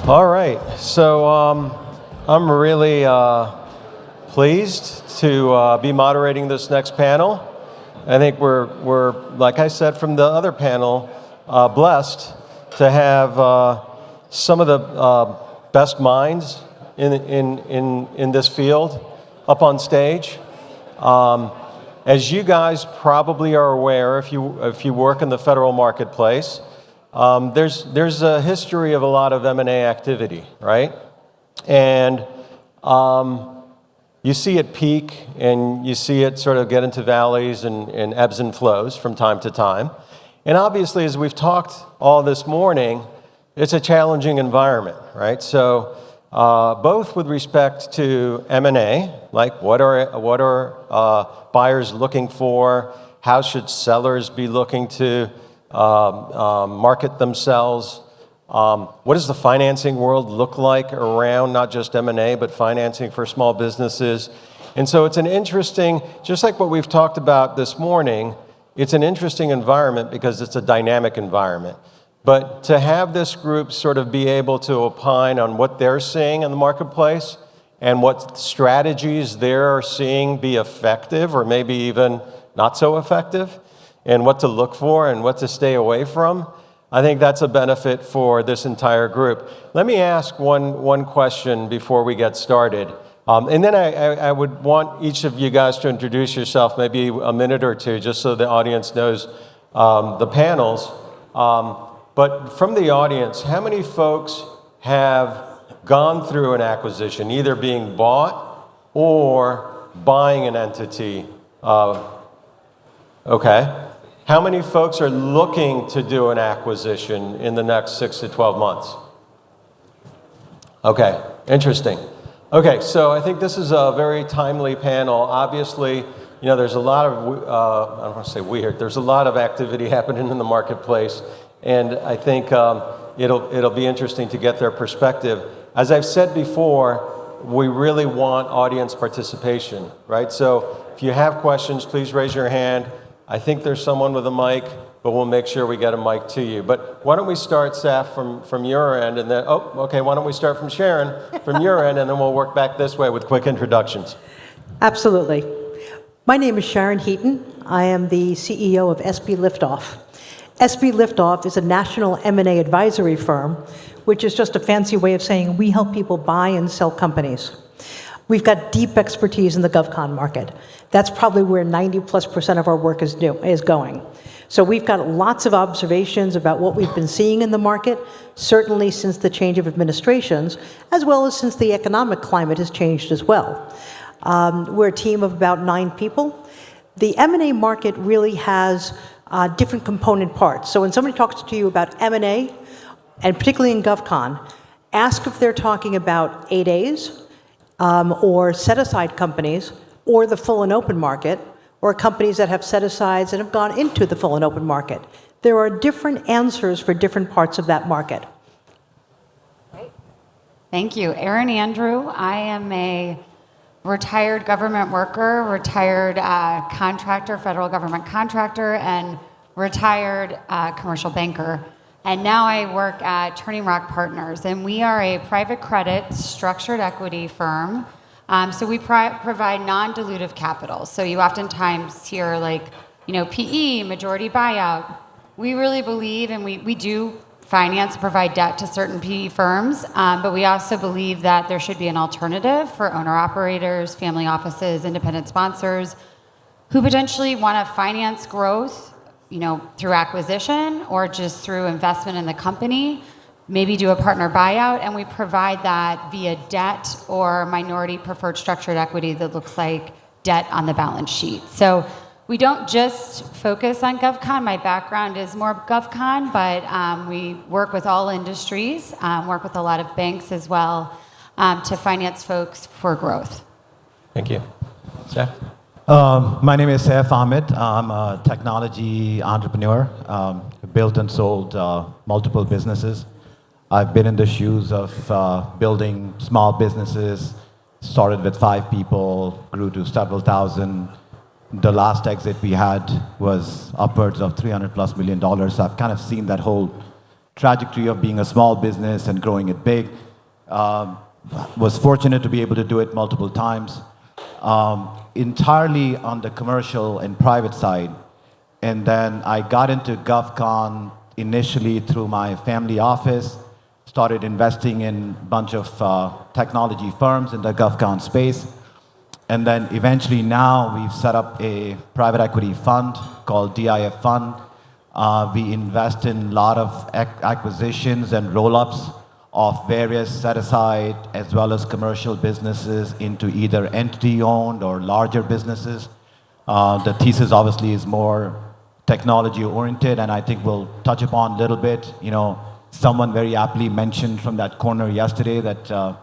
All right, so I'm really pleased to be moderating this next panel. I think we're, like I said from the other panel, blessed to have some of the best minds in this field up on stage. As you guys probably are aware, if you work in the federal marketplace, there's a history of a lot of M&A activity, right? And you see it peak, and you see it sort of get into valleys and ebbs and flows from time to time. And obviously, as we've talked all this morning, it's a challenging environment, right? So both with respect to M&A, like what are buyers looking for? How should sellers be looking to market themselves? What does the financing world look like around not just M&A, but financing for small businesses? And so it's an interesting, just like what we've talked about this morning, it's an interesting environment because it's a dynamic environment. But to have this group sort of be able to opine on what they're seeing in the marketplace and what strategies they're seeing be effective or maybe even not so effective, and what to look for and what to stay away from, I think that's a benefit for this entire group. Let me ask one question before we get started. And then I would want each of you guys to introduce yourself, maybe a minute or two, just so the audience knows the panels. But from the audience, how many folks have gone through an acquisition, either being bought or buying an entity? Okay. How many folks are looking to do an acquisition in the next 6 to 12 months? Okay, interesting. Okay, so I think this is a very timely panel. Obviously, there's a lot of, I don't want to say weird, there's a lot of activity happening in the marketplace, and I think it'll be interesting to get their perspective. As I've said before, we really want audience participation, right? So if you have questions, please raise your hand. I think there's someone with a mic, but we'll make sure we get a mic to you. But why don't we start, Saif, from your end, and then, why don't we start from Sharon, from your end, and then we'll work back this way with quick introductions. Absolutely. My name is Sharon Heaton. I am the CEO of sbLiftOff. sbLiftOff is a national M&A advisory firm, which is just a fancy way of saying we help people buy and sell companies. We've got deep expertise in the GovCon market. That's probably where 90+% of our work is going. So we've got lots of observations about what we've been seeing in the market, certainly since the change of administrations, as well as since the economic climate has changed as well. We're a team of about 9 people. The M&A market really has different component parts. So when somebody talks to you about M&A, and particularly in GovCon, ask if they're talking about 8As, or set-aside companies, or the full and open market, or companies that have set-asides and have gone into the full and open market. There are different answers for different parts of that market. Great. Thank you. Erin Andrew. I am a retired government worker, retired contractor, federal government contractor, and retired commercial banker. And now I work at Turning Rock Partners, and we are a private credit structured equity firm. So we provide non-dilutive capital. So you oftentimes hear PE, majority buyout. We really believe, and we do finance and provide debt to certain PE firms, but we also believe that there should be an alternative for owner-operators, family offices, independent sponsors who potentially want to finance growth through acquisition or just through investment in the company, maybe do a partner buyout, and we provide that via debt or minority preferred structured equity that looks like debt on the balance sheet. So we don't just focus on GovCon. My background is more GovCon, but we work with all industries, work with a lot of banks as well to finance folks for growth. Thank you. Saif? My name is Saif Ahmad. I'm a technology entrepreneur, built and sold multiple businesses. I've been in the shoes of building small businesses, started with 5 people, grew to several thousand. The last exit we had was upwards of $300+ million. So I've kind of seen that whole trajectory of being a small business and growing it big. Was fortunate to be able to do it multiple times, entirely on the commercial and private side. And then I got into GovCon initially through my family office, started investing in a bunch of technology firms in the GovCon space. And then eventually now we've set up a private equity fund called DIF Fund. We invest in a lot of acquisitions and roll-ups of various set-aside as well as commercial businesses into either entity-owned or larger businesses. The thesis obviously is more technology-oriented, and I think we'll touch upon a little bit. Someone very aptly mentioned from that corner yesterday that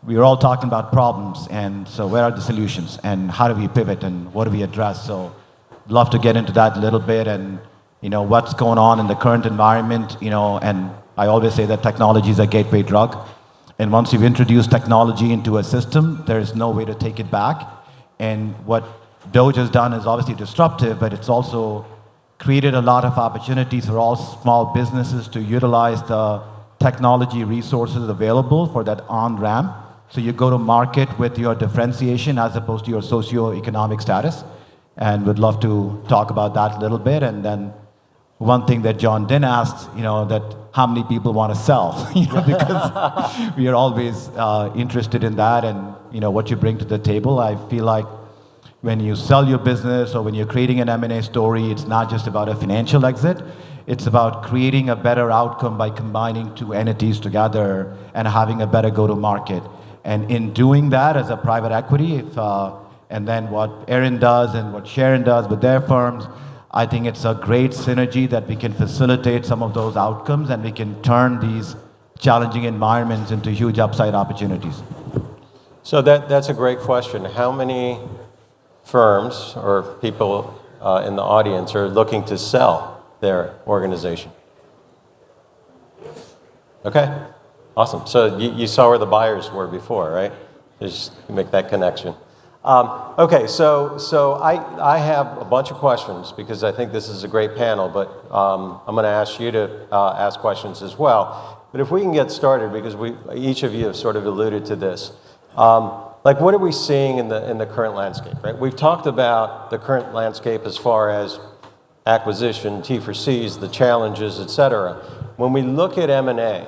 we were all talking about problems, and so where are the solutions, and how do we pivot, and what do we address? So, love to get into that a little bit, and what's going on in the current environment. And I always say that technology is a gateway drug, and once you've introduced technology into a system, there is no way to take it back. And what Doge has done is obviously disruptive, but it's also created a lot of opportunities for all small businesses to utilize the technology resources available for that on-ramp. So you go to market with your differentiation as opposed to your socioeconomic status. And we'd love to talk about that a little bit. And then one thing that John didn't ask, that how many people want to sell, because we are always interested in that and, what you bring to the table. I feel like when you sell your business or when you're creating an M&A story, it's not just about a financial exit. It's about creating a better outcome by combining two entities together and having a better go-to-market. And in doing that as a private equity, and then what Erin does and what Sharon does with their firms, I think it's a great synergy that we can facilitate some of those outcomes and we can turn these challenging environments into huge upside opportunities. So that's a great question. How many firms or people in the audience are looking to sell their organization? Okay, awesome. So you saw where the buyers were before, right? Just make that connection. Okay, so I have a bunch of questions because I think this is a great panel, but I'm going to ask you to ask questions as well. But if we can get started, because each of you have sort of alluded to this, what are we seeing in the current landscape, right? We've talked about the current landscape as far as acquisition, T4Cs, the challenges, et cetera. When we look at M&A,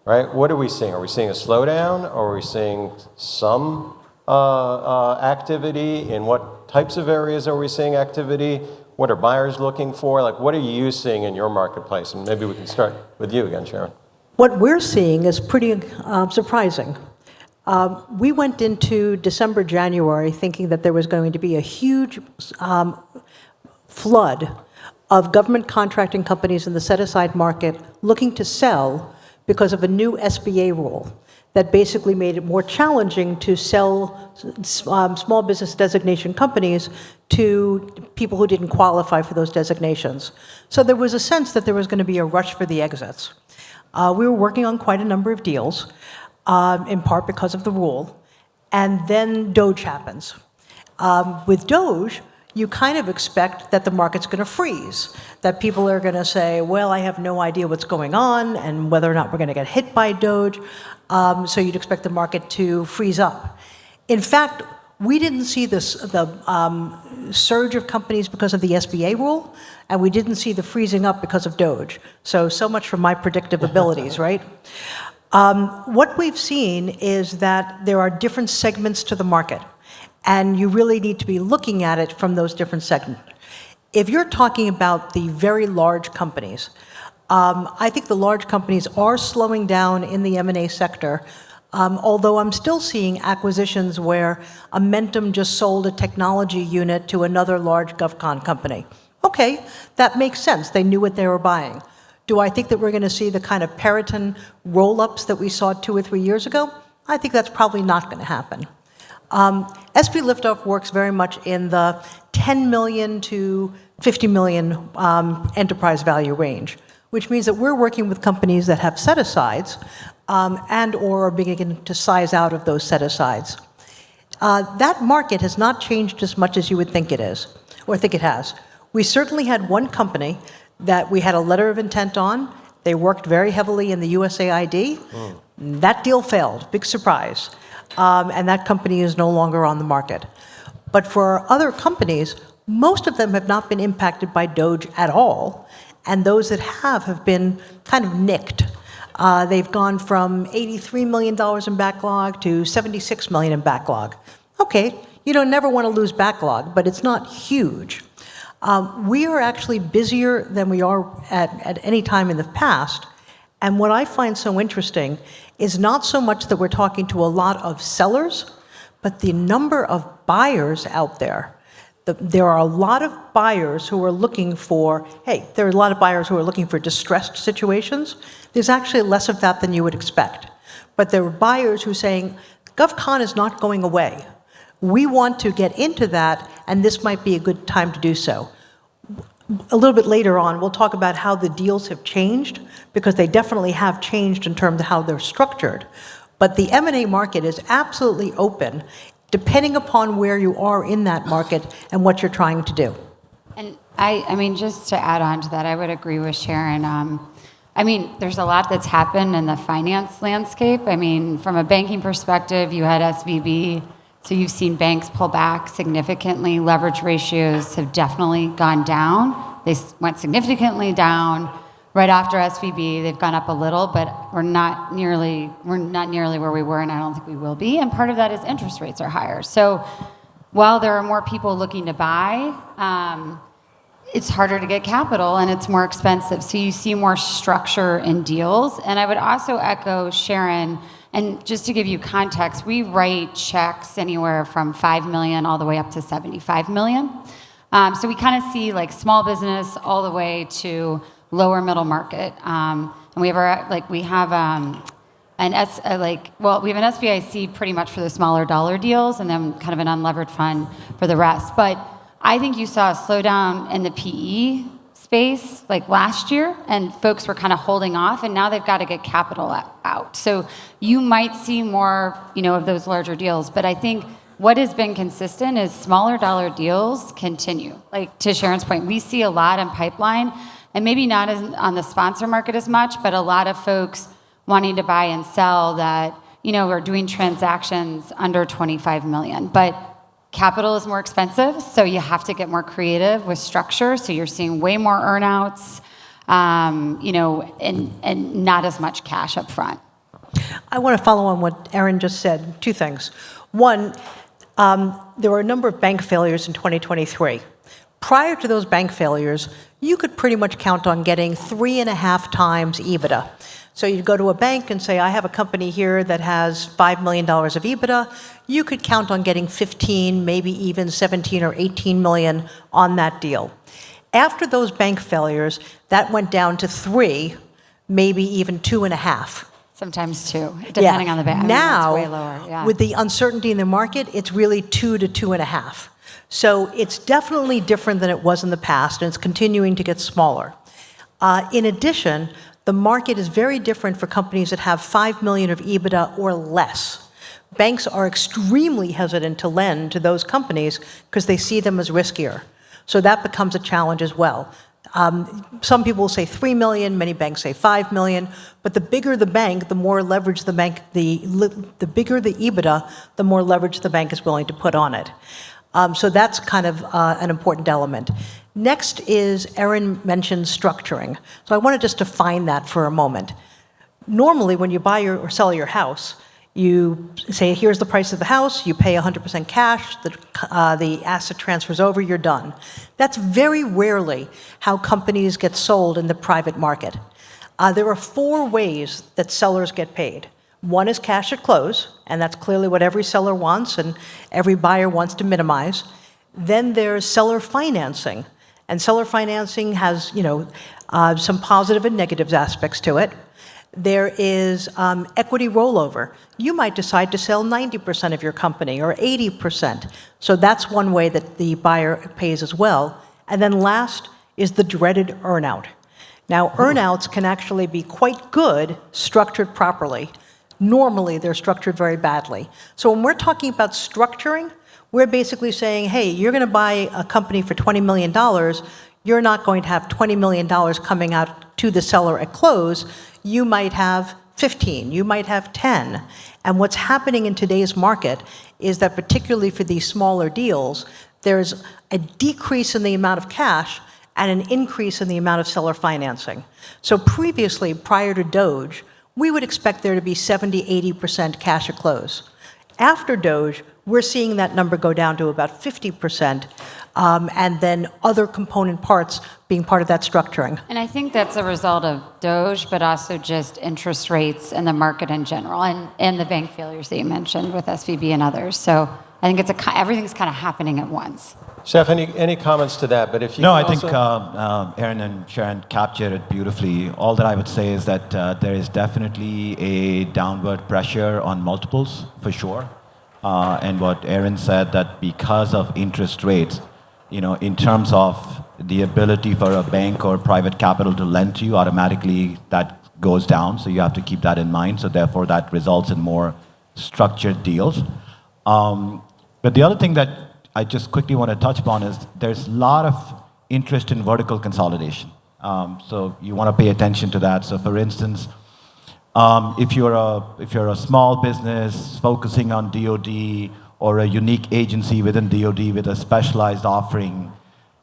right, what are we seeing? Are we seeing a slowdown, or are we seeing some activity? In what types of areas are we seeing activity? What are buyers looking for? What are you seeing in your marketplace? And maybe we can start with you again, Sharon. What we're seeing is pretty surprising. We went into December, January thinking that there was going to be a huge flood of government contracting companies in the set-aside market looking to sell because of a new SBA rule that basically made it more challenging to sell small business designation companies to people who didn't qualify for those designations. So there was a sense that there was going to be a rush for the exits. We were working on quite a number of deals, in part because of the rule. And then Doge happens. With Doge, you kind of expect that the market's going to freeze, that people are going to say, well, I have no idea what's going on and whether or not we're going to get hit by Doge. So you'd expect the market to freeze up. In fact, we didn't see the surge of companies because of the SBA rule, and we didn't see the freezing up because of Doge. So much for my predictive abilities, right? What we've seen is that there are different segments to the market, and you really need to be looking at it from those different segments. If you're talking about the very large companies, I think the large companies are slowing down in the M&A sector, although I'm still seeing acquisitions where Amentum just sold a technology unit to another large GovCon company. Okay, that makes sense. They knew what they were buying. Do I think that we're going to see the kind of Peraton roll-ups that we saw 2 or 3 years ago? I think that's probably not going to happen. sbLiftOff works very much in the 10 million to 50 million enterprise value range, which means that we're working with companies that have set-asides and or are beginning to size out of those set-asides. That market has not changed as much as you would think it is, or think it has. We certainly had one company that we had a letter of intent on, They worked very heavily in the USAID. That deal failed, big surprise. And that company is no longer on the market. But for other companies, most of them have not been impacted by Doge at all. And those that have been kind of nicked. They've gone from $83 million in backlog to $76 million in backlog. Okay, you don't never want to lose backlog, but it's not huge. We are actually busier than we are at any time in the past. And what I find so interesting is not so much that we're talking to a lot of sellers, but the number of buyers out there. There are a lot of buyers who are looking for, there are a lot of buyers who are looking for distressed situations. There's actually less of that than you would expect. But there are buyers who are saying, GovCon is not going away. We want to get into that, and this might be a good time to do so. A little bit later on, we'll talk about how the deals have changed, because they definitely have changed in terms of how they're structured. But the M&A market is absolutely open, depending upon where you are in that market and what you're trying to do. And I mean, just to add on to that, I would agree with Sharon. I mean, there's a lot that's happened in the finance landscape. I mean, from a banking perspective, you had SVB, so you've seen banks pull back significantly. Leverage ratios have definitely gone down. They went significantly down right after SVB. They've gone up a little, but we're not nearly where we were, and I don't think we will be. And part of that is interest rates are higher. So while there are more people looking to buy, it's harder to get capital and it's more expensive. So you see more structure in deals. And I would also echo Sharon, and just to give you context, we write checks anywhere from $5 million all the way up to $75 million. So we kind of see like small business all the way to lower middle market. And we have we have an SBIC pretty much for the smaller dollar deals, and then kind of an unlevered fund for the rest. But I think you saw a slowdown in the PE space like last year, and folks were kind of holding off, and now they've got to get capital out. So you might see more, of those larger deals. But I think what has been consistent is smaller dollar deals continue. Like to Sharon's point, we see a lot in pipeline, and maybe not on the sponsor market as much, but a lot of folks wanting to buy and sell that, are doing transactions under 25 million. But capital is more expensive, so you have to get more creative with structure. So you're seeing way more earnouts, and not as much cash up front. I want to follow on what Erin just said. Two things. One, there were a number of bank failures in 2023. Prior to those bank failures, you could pretty much count on getting 3.5 times EBITDA. So you'd go to a bank and say, I have a company here that has $5 million of EBITDA. You could count on getting 15, maybe even 17 or 18 million on that deal. After those bank failures, that went down to 3, maybe even 2.5. Sometimes 2, depending on the bank. Now, it's way lower. Yeah. With the uncertainty in the market, it's really 2 to 2.5. So it's definitely different than it was in the past, and it's continuing to get smaller. In addition, the market is very different for companies that have 5 million of EBITDA or less. Banks are extremely hesitant to lend to those companies because they see them as riskier. So that becomes a challenge as well. Some people will say 3 million, many banks say 5 million, but the bigger the bank, the more leverage the bank, the bigger the EBITDA, the more leverage the bank is willing to put on it. So that's kind of an important element. Next is, Erin mentioned structuring. So I want to just define that for a moment. Normally, when you buy or sell your house, you say, here's the price of the house, you pay 100% cash, the asset transfers over, you're done. That's very rarely how companies get sold in the private market. There are 4 ways that sellers get paid. One is cash at close, and that's clearly what every seller wants and every buyer wants to minimize. Then there's seller financing, and seller financing has, some positive and negative aspects to it. There is equity rollover. You might decide to sell 90% of your company or 80%. So that's one way that the buyer pays as well. And then last is the dreaded earnout. Now, earnouts can actually be quite good structured properly. Normally, they're structured very badly. So when we're talking about structuring, we're basically saying, hey, you're going to buy a company for $20 million. you're not going to have $20 million coming out to the seller at close. You might have 15, you might have 10. And what's happening in today's market is that particularly for these smaller deals, there's a decrease in the amount of cash and an increase in the amount of seller financing. So previously, prior to Doge, we would expect there to be 70, 80% cash at close. After Doge, we're seeing that number go down to about 50%, and then other component parts being part of that structuring. And I think that's a result of Doge, but also just interest rates and the market in general, and the bank failures that you mentioned with SVB and others. So I think everything's kind of happening at once. Saif, any comments to that? But if you No, can I think also- Erin and Sharon captured it beautifully. All that I would say is that there is definitely a downward pressure on multiples, for sure. And what Erin said, that because of interest rates, in terms of the ability for a bank or private capital to lend to you, automatically that goes down. So you have to keep that in mind. So therefore, that results in more structured deals. But the other thing that I just quickly want to touch upon is there's a lot of interest in vertical consolidation. So you want to pay attention to that. So for instance, if you're a small business focusing on DoD or a unique agency within DoD with a specialized offering,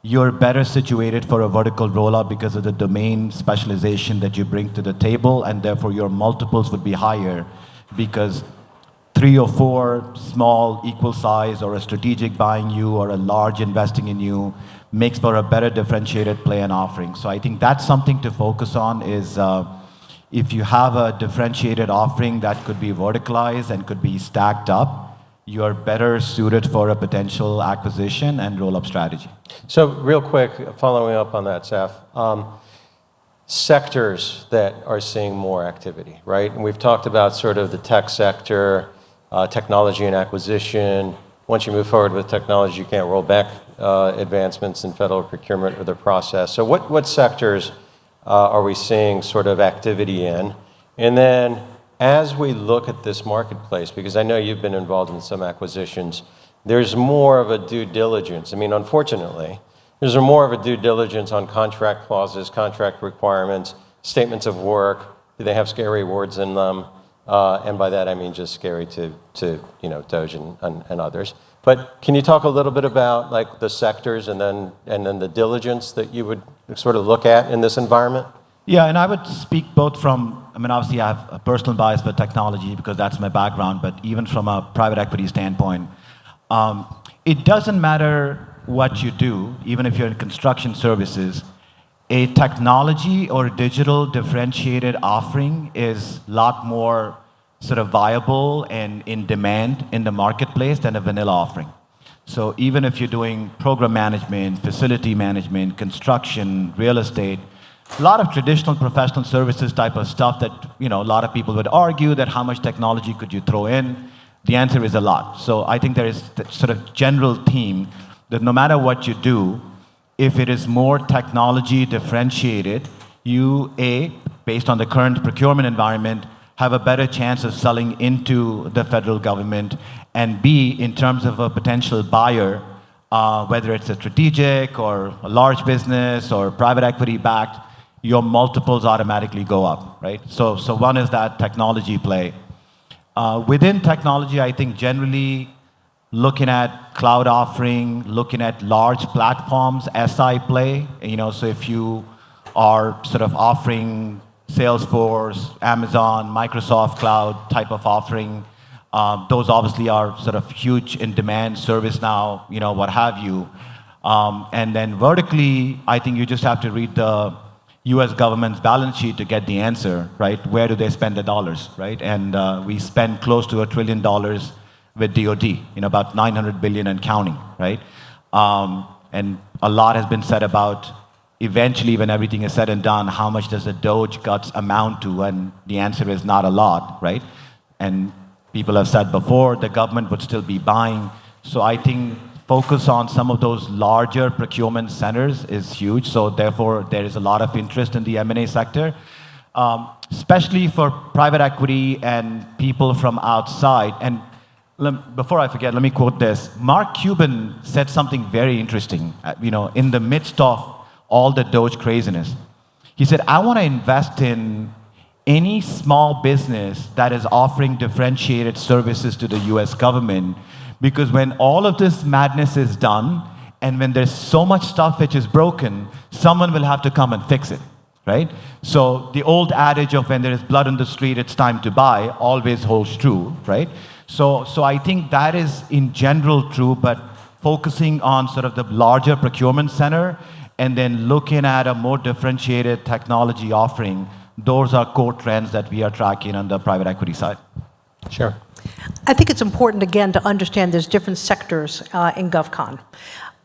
you're better situated for a vertical rollout because of the domain specialization that you bring to the table, and therefore your multiples would be higher because 3 or 4 small equal size or a strategic buying you or a large investing in you makes for a better differentiated play and offering. So I think that's something to focus on is if you have a differentiated offering that could be verticalized and could be stacked up, you're better suited for a potential acquisition and roll-up strategy. So real quick, following up on that, Saif, sectors that are seeing more activity, right? And we've talked about sort of the tech sector, technology and acquisition. Once you move forward with technology, you can't roll back advancements in federal procurement or the process. So what sectors are we seeing sort of activity in? And then as we look at this marketplace, because I know you've been involved in some acquisitions, there's more of a due diligence. I mean, unfortunately, there's more of a due diligence on contract clauses, contract requirements, statements of work. Do they have scary words in them? And by that, I mean just scary to Doge and others. But can you talk a little bit about like the sectors and then the diligence that you would sort of look at in this environment? Yeah, and I would speak both from, obviously I have a personal bias for technology because that's my background, but even from a private equity standpoint, it doesn't matter what you do, even if you're in construction services, a technology or digital differentiated offering is a lot more sort of viable and in demand in the marketplace than a vanilla offering. So even if you're doing program management, facility management, construction, real estate, a lot of traditional professional services type of stuff that a lot of people would argue that how much technology could you throw in? The answer is a lot. So I think there is that sort of general theme that no matter what you do, if it is more technology differentiated, you, A, based on the current procurement environment, have a better chance of selling into the federal government, and B, in terms of a potential buyer, whether it's a strategic or a large business or private equity backed, your multiples automatically go up, right? So one is that technology play. Within technology, I think generally looking at cloud offering, looking at large platforms, SI play, so if you are sort of offering Salesforce, Amazon, Microsoft Cloud type of offering, those obviously are sort of huge in demand, ServiceNow, what have you. And then vertically, I think you just have to read the US government's balance sheet to get the answer, right? Where do they spend the dollars, right? And we spend close to $1 trillion with DoD, about 900 billion and counting, right? And a lot has been said about eventually when everything is said and done, how much does the Doge cuts amount to? And the answer is not a lot, right? And people have said before, the government would still be buying. So I think focus on some of those larger procurement centers is huge. So therefore, there is a lot of interest in the M&A sector, especially for private equity and people from outside. And before I forget, let me quote this. Mark Cuban said something very interesting. In the midst of all the Doge craziness. He said, I want to invest in any small business that is offering differentiated services to the US government, because when all of this madness is done, and when there's so much stuff which is broken, someone will have to come and fix it, right? So the old adage of when there is blood on the street, it's time to buy, always holds true, right? So I think that is in general true, but focusing on sort of the larger procurement center and then looking at a more differentiated technology offering, those are core trends that we are tracking on the private equity side. Sure. I think it's important, again, to understand there's different sectors in GovCon.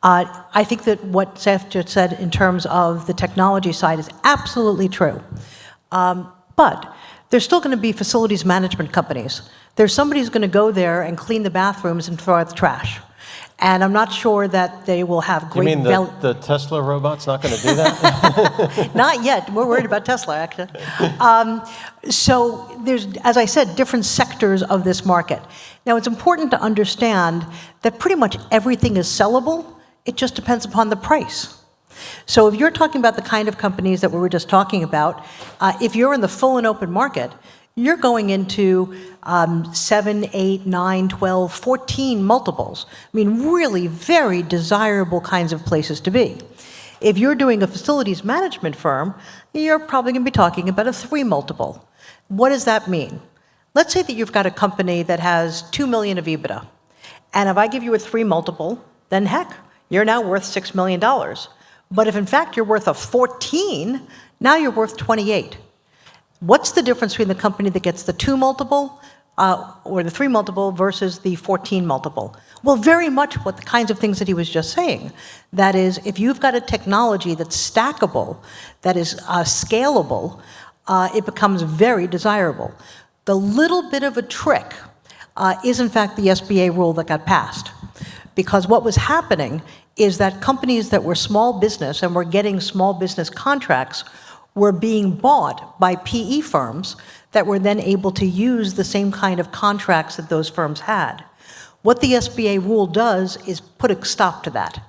I think that what Saif just said in terms of the technology side is absolutely true. But there's still going to be facilities management companies. There's somebody who's going to go there and clean the bathrooms and throw out the trash. And I'm not sure that they will have great... You mean the Tesla robot's not going to do that? Not yet. We're worried about Tesla, actually. So there's, as I said, different sectors of this market. Now, it's important to understand that pretty much everything is sellable. It just depends upon the price. So if you're talking about the kind of companies that we were just talking about, if you're in the full and open market, you're going into 7, 8, 9, 12, 14 multiples. I mean, really very desirable kinds of places to be. If you're doing a facilities management firm, you're probably going to be talking about a 3 multiple. What does that mean? Let's say that you've got a company that has 2 million of EBITDA. And if I give you a 3 multiple, then heck, you're now worth $6 million. But if in fact you're worth a 14, now you're worth 28. What's the difference between the company that gets the 2 multiple or the 3 multiple versus the 14 multiple? Well, very much what the kinds of things that he was just saying. That is, if you've got a technology that's stackable, that is scalable, it becomes very desirable. The little bit of a trick is in fact the SBA rule that got passed. Because what was happening is that companies that were small business and were getting small business contracts were being bought by PE firms that were then able to use the same kind of contracts that those firms had. What the SBA rule does is put a stop to that.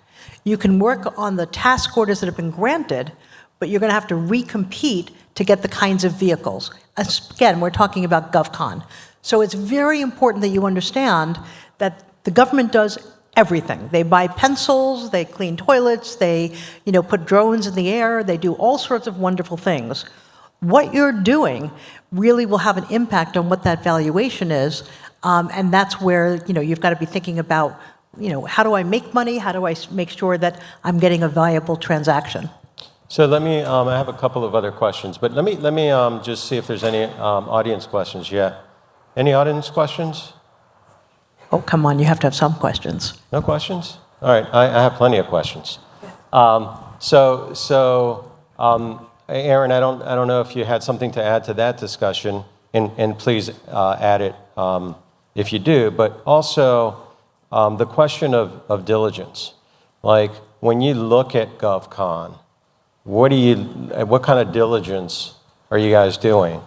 You can work on the task orders that have been granted, but you're going to have to recompete to get the kinds of vehicles. Again, we're talking about GovCon. So it's very important that you understand that the government does everything. They buy pencils, they clean toilets, they put drones in the air, they do all sorts of wonderful things. What you're doing really will have an impact on what that valuation is, and that's where you've got to be thinking about how do I make money, how do I make sure that I'm getting a viable transaction. So let me, I have a couple of other questions, but let me just see if there's any audience questions yet. Any audience questions? Oh, come on, you have to have some questions. No questions? All right, I have plenty of questions. Erin, I don't know if you had something to add to that discussion, and please add it if you do, but also the question of diligence. Like, when you look at GovCon, what kind of diligence are you guys doing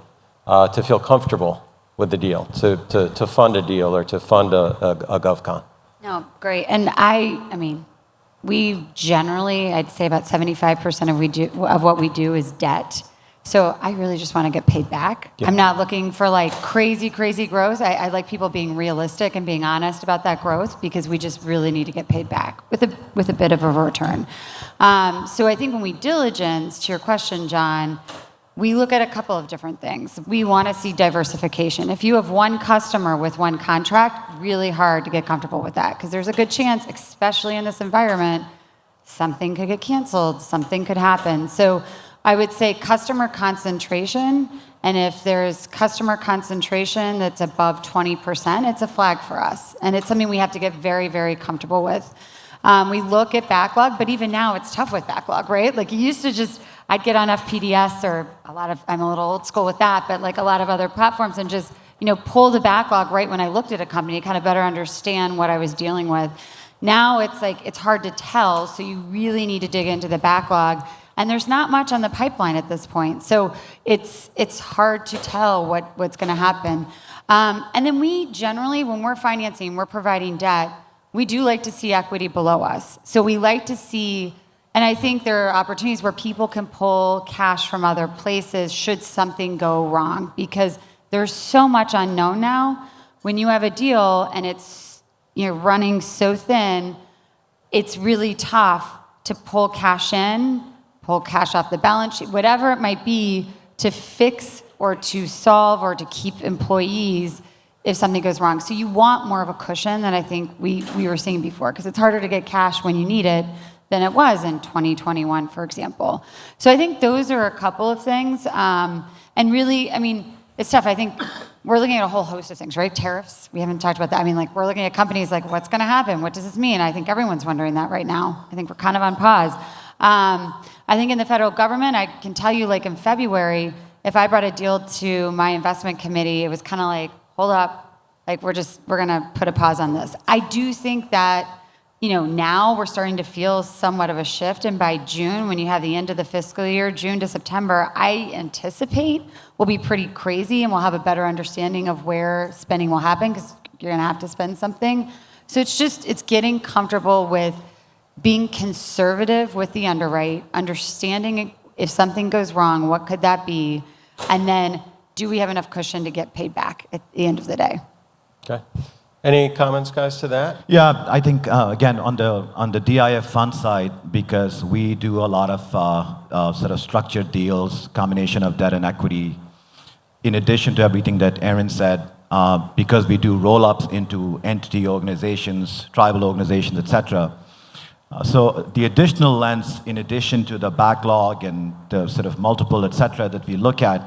to feel comfortable with the deal, to fund a deal or to fund a GovCon? No, great. And I mean, we generally, I'd say about 75% of what we do is debt. So I really just want to get paid back. Yeah. I'm not looking for like crazy growth. I like people being realistic and being honest about that growth, because we just really need to get paid back with a bit of a return. So I think when we diligence, to your question, John, we look at a couple of different things. We want to see diversification. If you have one customer with one contract, really hard to get comfortable with that, because there's a good chance, especially in this environment, something could get canceled, something could happen. So I would say customer concentration, and if there's customer concentration that's above 20%, it's a flag for us. And it's something we have to get very, very comfortable with. We look at backlog, but even now it's tough with backlog, right? Like, you used to just, I'd get on FPDS or I'm a little old school with that, but like a lot of other platforms, and just, pull the backlog right when I looked at a company, kind of better understand what I was dealing with. Now it's like, it's hard to tell, so you really need to dig into the backlog. And there's not much on the pipeline at this point. So it's hard to tell what's going to happen. And then we generally, when we're financing, we're providing debt, we do like to see equity below us. So we like to see, And I think there are opportunities where people can pull cash from other places should something go wrong, because there's so much unknown now. When you have a deal and it's running so thin, it's really tough to pull cash in, pull cash off the balance sheet, whatever it might be, to fix or to solve or to keep employees if something goes wrong. So you want more of a cushion than I think we were seeing before, because it's harder to get cash when you need it than it was in 2021, for example. So I think those are a couple of things. And really, I mean, it's tough. I think we're looking at a whole host of things, right? Tariffs, we haven't talked about that. I mean, like, we're looking at companies like, what's going to happen? What does this mean? I think everyone's wondering that right now. I think we're kind of on pause. I think in the federal government, I can tell you, like in February, if I brought a deal to my investment committee, it was kind of like, hold up, like we're going to put a pause on this. I do think that, now we're starting to feel somewhat of a shift. And by June, when you have the end of the fiscal year, June to September, I anticipate will be pretty crazy, and we'll have a better understanding of where spending will happen, because you're going to have to spend something. So it's getting comfortable with being conservative with the underwrite, understanding if something goes wrong, what could that be? And then, do we have enough cushion to get paid back at the end of the day? Okay. Any comments, guys, to that? Yeah, I think, again, on the DIF fund side, because we do a lot of sort of structured deals, combination of debt and equity, in addition to everything that Erin said, because we do roll-ups into entity organizations, tribal organizations, etc. So the additional lens, in addition to the backlog and the sort of multiple, etc., that we look at,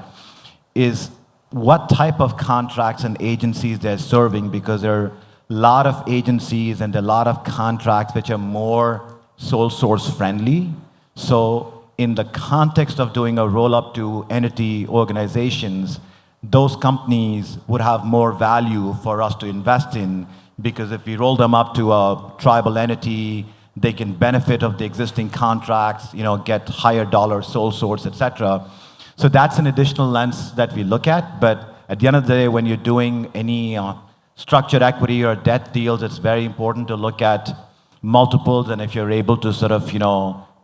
is what type of contracts and agencies they're serving, because there are a lot of agencies and a lot of contracts which are more sole source friendly. So in the context of doing a roll-up to entity organizations, those companies would have more value for us to invest in, because if we roll them up to a tribal entity, they can benefit of the existing contracts, get higher dollar sole source, etc. So that's an additional lens that we look at. But at the end of the day, when you're doing any structured equity or debt deals, it's very important to look at multiples, and if you're able to sort of,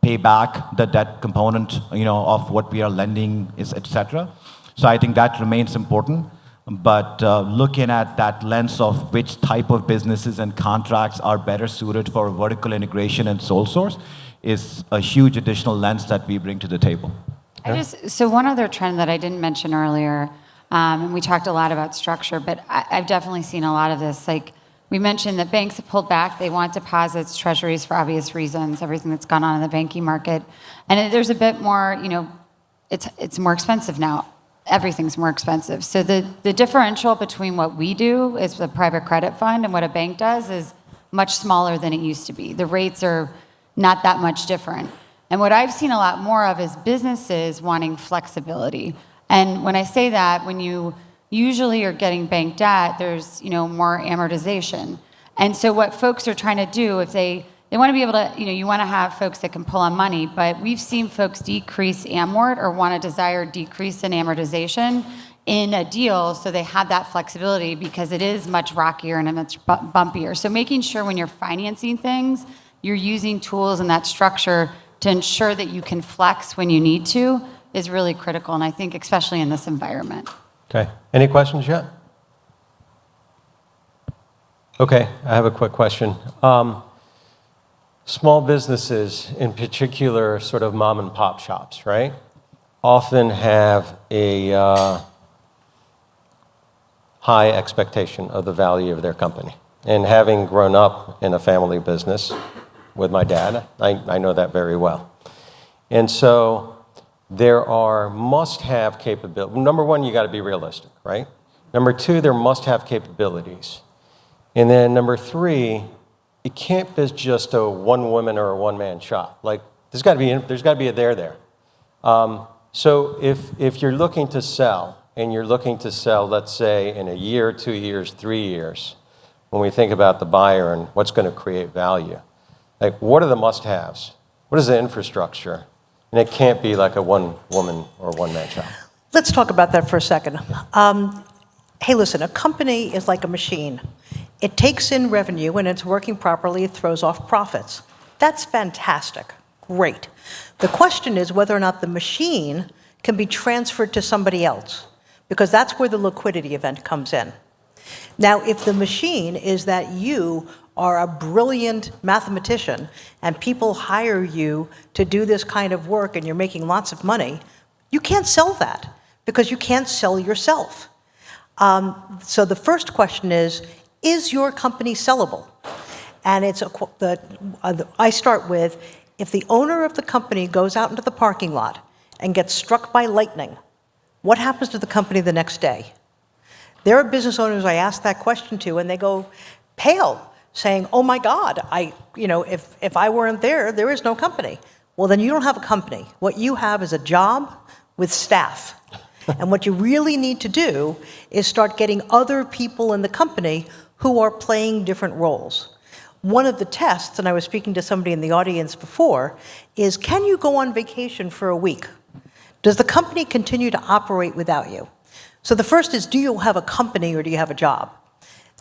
pay back the debt component, of what we are lending, etc. So I think that remains important. But looking at that lens of which type of businesses and contracts are better suited for vertical integration and sole source is a huge additional lens that we bring to the table. So one other trend that I didn't mention earlier, and we talked a lot about structure, but I've definitely seen a lot of this. Like, we mentioned that banks have pulled back. They want deposits, treasuries, for obvious reasons, everything that's gone on in the banking market. And there's a bit more, it's more expensive now. Everything's more expensive. So the differential between what we do as the private credit fund and what a bank does is much smaller than it used to be. The rates are not that much different. And what I've seen a lot more of is businesses wanting flexibility. And when I say that, when you usually are getting bank debt, there's more amortization. And so what folks are trying to do, if they want to be able to, you want to have folks that can pull on money, but we've seen folks decrease amort or want a desired decrease in amortization in a deal, so they have that flexibility, because it is much rockier and much bumpier. So making sure when you're financing things, you're using tools in that structure to ensure that you can flex when you need to is really critical, and I think especially in this environment. Okay. Any questions yet? Okay, I have a quick question. Small businesses, in particular, sort of mom and pop shops, right, often have a high expectation of the value of their company. And having grown up in a family business with my dad, I know that very well. And so there are must-have capabilities. Number one, you got to be realistic, right? Number two, there must-have capabilities. And then number three, it can't be just a one-woman or a one-man shop. Like, there's got to be a there. So if you're looking to sell, and you're looking to sell, let's say, in a year, 2 years, 3 years, when we think about the buyer and what's going to create value, like, what are the must-haves? What is the infrastructure? And it can't be like a one-woman or one-man shop. Let's talk about that for a second. Hey, listen, a company is like a machine. It takes in revenue, and it's working properly, it throws off profits. That's fantastic. Great. The question is whether or not the machine can be transferred to somebody else, because that's where the liquidity event comes in. Now, if the machine is that you are a brilliant mathematician and people hire you to do this kind of work and you're making lots of money, you can't sell that because you can't sell yourself. So the first question is your company sellable? And I start with, if the owner of the company goes out into the parking lot and gets struck by lightning, what happens to the company the next day? There are business owners I ask that question to, and they go pale, saying, oh my God, if I weren't there, there is no company. Well, then you don't have a company. What you have is a job with staff. And what you really need to do is start getting other people in the company who are playing different roles. One of the tests, and I was speaking to somebody in the audience before, is can you go on vacation for a week? Does the company continue to operate without you? So the first is, do you have a company or do you have a job?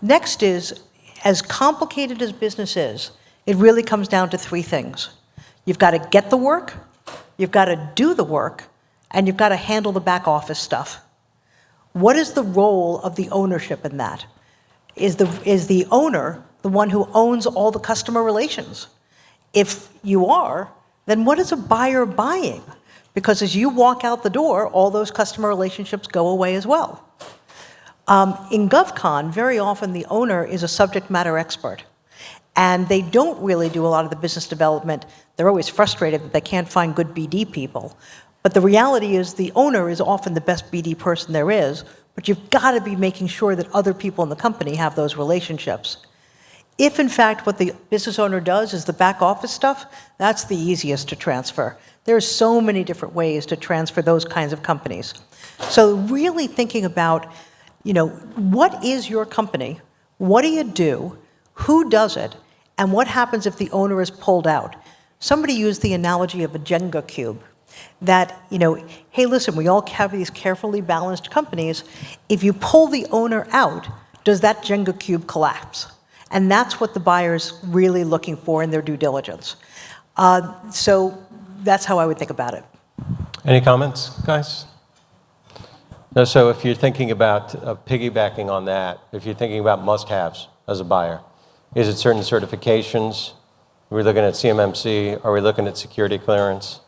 Next is, as complicated as business is, it really comes down to three things. You've got to get the work, you've got to do the work, and you've got to handle the back office stuff. What is the role of the ownership in that? Is the owner the one who owns all the customer relations? If you are, then what is a buyer buying? Because as you walk out the door, all those customer relationships go away as well. In GovCon, very often the owner is a subject matter expert. And they don't really do a lot of the business development. They're always frustrated that they can't find good BD people. But the reality is the owner is often the best BD person there is, but you've got to be making sure that other people in the company have those relationships. If, in fact, what the business owner does is the back office stuff, that's the easiest to transfer. There are so many different ways to transfer those kinds of companies. So really thinking about, what is your company? What do you do? Who does it? And what happens if the owner is pulled out? Somebody used the analogy of a Jenga cube. That, hey, listen, we all have these carefully balanced companies. If you pull the owner out, does that Jenga cube collapse? And that's what the buyer's really looking for in their due diligence. So that's how I would think about it. Any comments, guys? No, so if you're thinking about piggybacking on that, if you're thinking about must-haves as a buyer, is it certain certifications? Are we looking at CMMC? Are we looking at security clearance?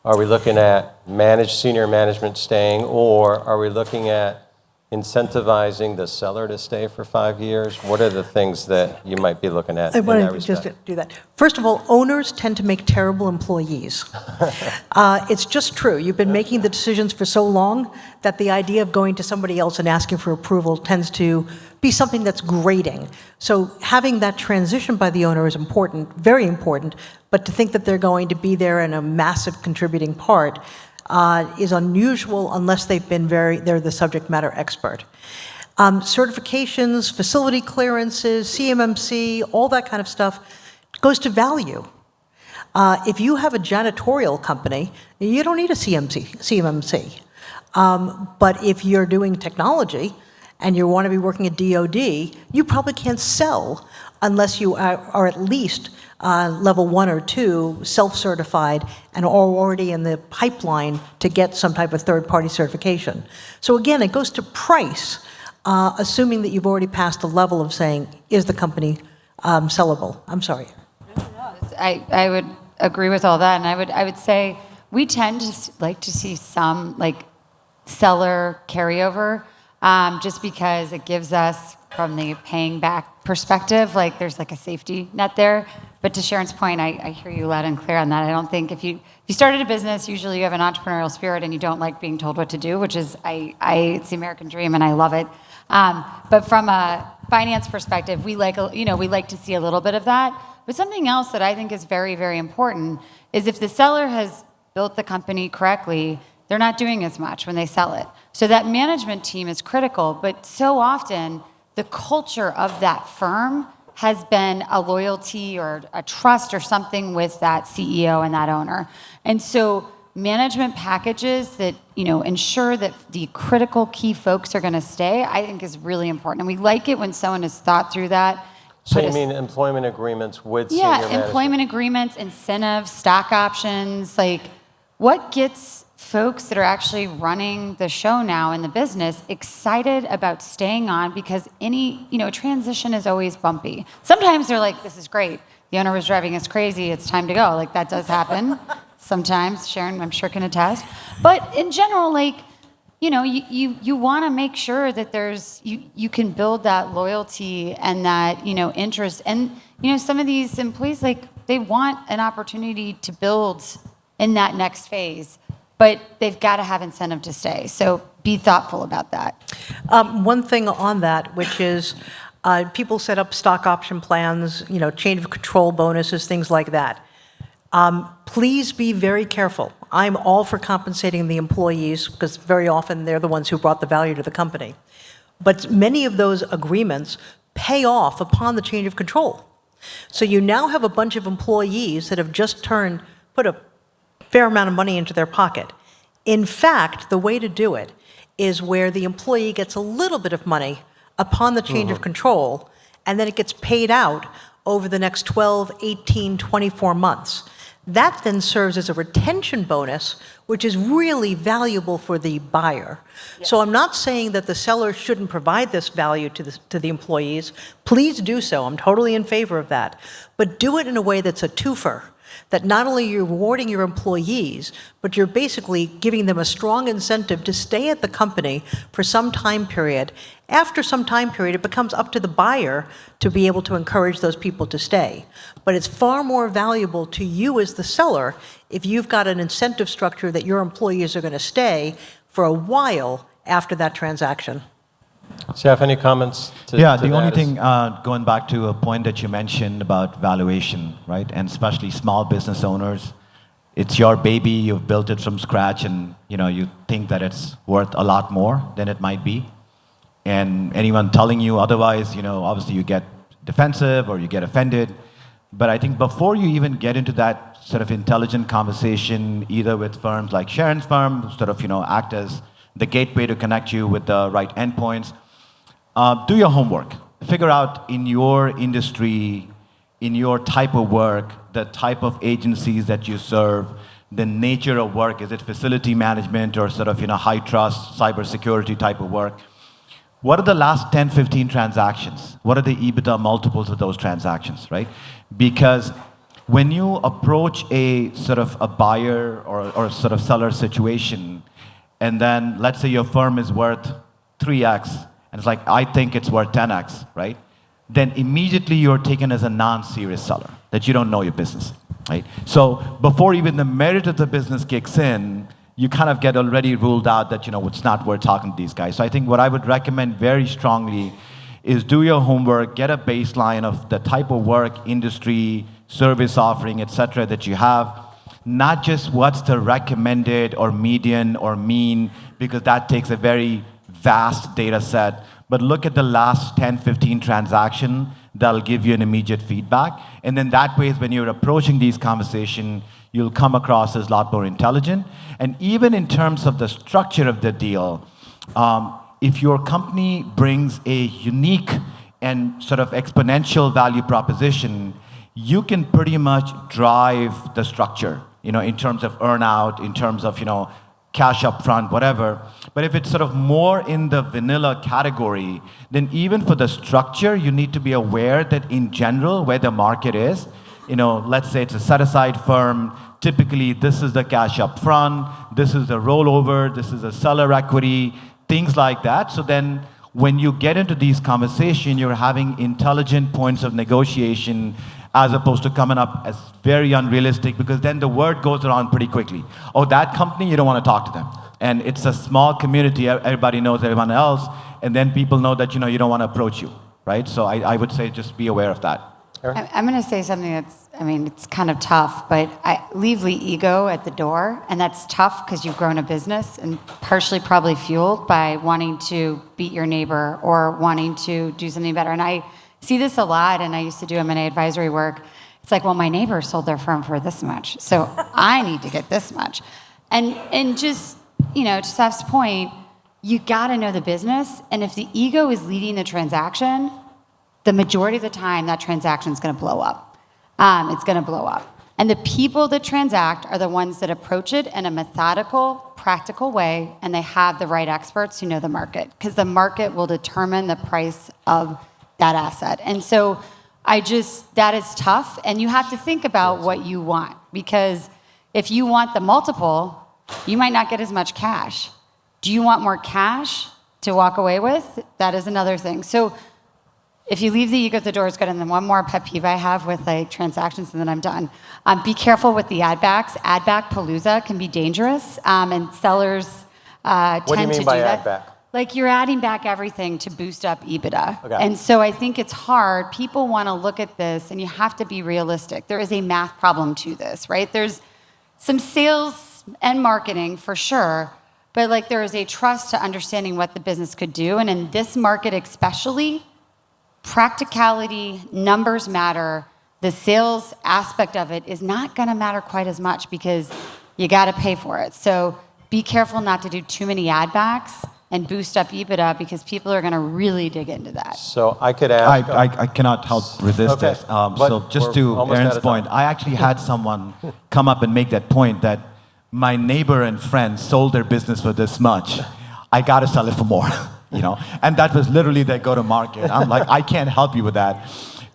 Are we looking at senior management staying, or are we looking at incentivizing the seller to stay for 5 years? What are the things that you might be looking at in that I want to respect? just do that. First of all, owners tend to make terrible employees. It's just true. You've been making the decisions for so long that the idea of going to somebody else and asking for approval tends to be something that's grating. So having that transition by the owner is important, very important, but to think that they're going to be there in a massive contributing part is unusual unless they've been they're the subject matter expert. Certifications, facility clearances, CMMC, all that kind of stuff goes to value. If you have a janitorial company, you don't need a CMMC. But if you're doing technology and you want to be working at DoD, you probably can't sell unless you are at least level 1 or 2 self-certified and are already in the pipeline to get some type of third-party certification. So again, it goes to price, assuming that you've already passed the level of saying, is the company sellable? I'm sorry. No, I would agree with all that, and I would say we tend to like to see some seller carryover, just because it gives us, from the paying back perspective, there's a safety net there. But to Sharon's point, I hear you loud and clear on that. I don't think if you started a business, usually you have an entrepreneurial spirit and you don't like being told what to do, which is it's the American dream and I love it. But from a finance perspective, we like to see a little bit of that. But something else that I think is very, very important is if the seller has built the company correctly, they're not doing as much when they sell it. So that management team is critical, but so often the culture of that firm has been a loyalty or a trust or something with that CEO and that owner. And so management packages that ensure that the critical key folks are going to stay, I think is really important. And we like it when someone has thought through that So you mean employment agreements with senior Yeah, management? employment agreements, incentives, stock options, like what gets folks that are actually running the show now in the business excited about staying on, because transition is always bumpy. Sometimes they're like, this is great. The owner was driving us crazy. It's time to go. Like that does happen sometimes. Sharon, I'm sure, can attest. But in general, like, you want to make sure that you can build that loyalty and that, interest. And, some of these employees, like, they want an opportunity to build in that next phase, but they've got to have incentive to stay. So be thoughtful about that. One thing on that, which is people set up stock option plans, change of control bonuses, things like that. Please be very careful. I'm all for compensating the employees because very often they're the ones who brought the value to the company. But many of those agreements pay off upon the change of control. So you now have a bunch of employees that have just put a fair amount of money into their pocket. In fact, the way to do it is where the employee gets a little bit of money upon the change of control, and then it gets paid out over the next 12, 18, 24 months. That then serves as a retention bonus, which is really valuable for the buyer. Yeah. So I'm not saying that the seller shouldn't provide this value to the employees. Please do so. I'm totally in favor of that. But do it in a way that's a twofer, that not only you're rewarding your employees, but you're basically giving them a strong incentive to stay at the company for some time period. After some time period, it becomes up to the buyer to be able to encourage those people to stay. But it's far more valuable to you as the seller if you've got an incentive structure that your employees are going to stay for a while after that transaction. Saif, any comments to the only that? thing, going back to a point that you mentioned about valuation, right? And especially small business owners, it's your baby, you've built it from scratch, and you think that it's worth a lot more than it might be. And anyone telling you otherwise, obviously you get defensive or you get offended. But I think before you even get into that sort of intelligent conversation, either with firms like Sharon's firm, sort of act as the gateway to connect you with the right endpoints, do your homework. Figure out in your industry, in your type of work, the type of agencies that you serve, the nature of work. Is it facility management or sort of high trust, cybersecurity type of work? What are the last 10, 15 transactions? What are the EBITDA multiples of those transactions, right? Because when you approach a sort of a buyer or sort of seller situation, and then let's say your firm is worth 3x, and it's like, I think it's worth 10x, right? Then immediately you're taken as a non-serious seller, that you don't know your business, right? So before even the merit of the business kicks in, you kind of get already ruled out that, it's not worth talking to these guys. So I think what I would recommend very strongly is do your homework, get a baseline of the type of work, industry, service offering, et cetera, that you have. Not just what's the recommended or median or mean, because that takes a very vast data set. But look at the last 10, 15 transactions. That'll give you an immediate feedback. And then that way, when you're approaching these conversations, you'll come across as a lot more intelligent. And even in terms of the structure of the deal, if your company brings a unique and sort of exponential value proposition, you can pretty much drive the structure, in terms of earnout, in terms of, cash up front, whatever. But if it's sort of more in the vanilla category, then even for the structure, you need to be aware that in general, where the market is, let's say it's a set-aside firm, typically this is the cash up front, this is the rollover, this is a seller equity, things like that. So then when you get into these conversations, you're having intelligent points of negotiation as opposed to coming up as very unrealistic, because then the word goes around pretty quickly. Oh, that company, you don't want to talk to them. And it's a small community, everybody knows everyone else, and then people know that, you don't want to approach you, right? So I would say just be aware of that. I'm going to say something it's kind of tough, but I leave the ego at the door, and that's tough because you've grown a business and partially probably fueled by wanting to beat your neighbor or wanting to do something better. And I see this a lot, and I used to do M&A advisory work. It's like, well, my neighbor sold their firm for this much, so I need to get this much. And just, to Saf's point, you got to know the business, and if the ego is leading the transaction, the majority of the time that transaction is going to blow up. It's going to blow up. And the people that transact are the ones that approach it in a methodical, practical way, and they have the right experts who know the market, because the market will determine the price of that asset. And so that is tough, and you have to think about what you want, because if you want the multiple, you might not get as much cash. Do you want more cash to walk away with? That is another thing. So if you leave the ego at the door, it's good. And then one more pet peeve I have with like transactions, and then I'm done. Be careful with the ad backs. Ad back palooza can be dangerous, and sellers tend to do that. What do you mean by ad back? Like you're adding back everything to boost up EBITDA. Okay. And so I think it's hard. People want to look at this, and you have to be realistic. There is a math problem to this, right? There's some sales and marketing for sure, but like there is a trust to understanding what the business could do. And in this market especially, practicality, numbers matter. The sales aspect of it is not going to matter quite as much because you got to pay for it. So be careful not to do too many ad backs and boost up EBITDA, because people are going to really dig into that. So I could ask. I cannot help resist Okay. this. But So just we're to almost Erin's out of point, time. I actually had someone come up and make that point that my neighbor and friend sold their business for this much. I got to sell it for more, And that was literally their go-to-market. I'm like, I can't help you with that.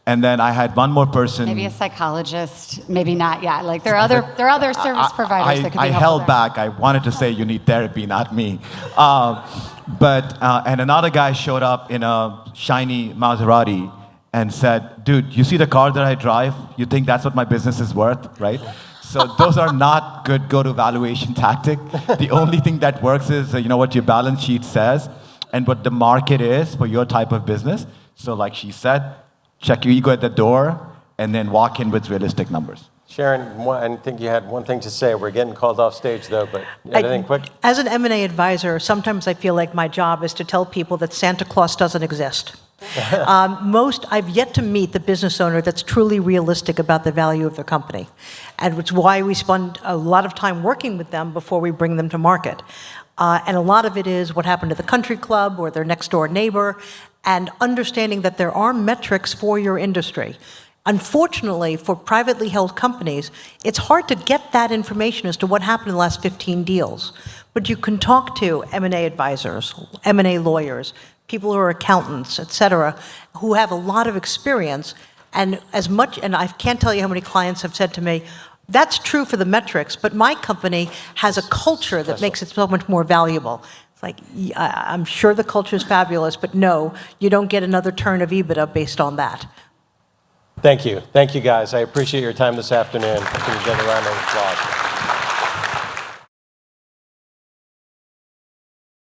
And then I had one more person. Maybe a psychologist, maybe not. Yeah, like there are other service providers that could be I helpful held there. back. I wanted to say you need therapy, not me. And another guy showed up in a shiny Maserati and said, dude, you see the car that I drive? You think that's what my business is worth, right? So those are not good go-to valuation tactic. The only thing that works is what your balance sheet says and what the market is for your type of business. So like she said, check your ego at the door and then walk in with realistic numbers. Sharon, I think you had one thing to say. We're getting called off stage, though, but anything quick? As an M&A advisor, sometimes I feel like my job is to tell people that Santa Claus doesn't exist. I've yet to meet the business owner that's truly realistic about the value of their company. And it's why we spend a lot of time working with them before we bring them to market. And a lot of it is what happened to the country club or their next door neighbor, and understanding that there are metrics for your industry. Unfortunately, for privately held companies, it's hard to get that information as to what happened in the last 15 deals. But you can talk to M&A advisors, M&A lawyers, people who are accountants, et cetera, who have a lot of experience. And I can't tell you how many clients have said to me, that's true for the metrics, but my company has a culture that makes it so much more valuable. It's like, I'm sure the culture is fabulous, but no, you don't get another turn of EBITDA based on that. Thank you. Thank you, guys. I appreciate your time this afternoon. Can you give a round of applause?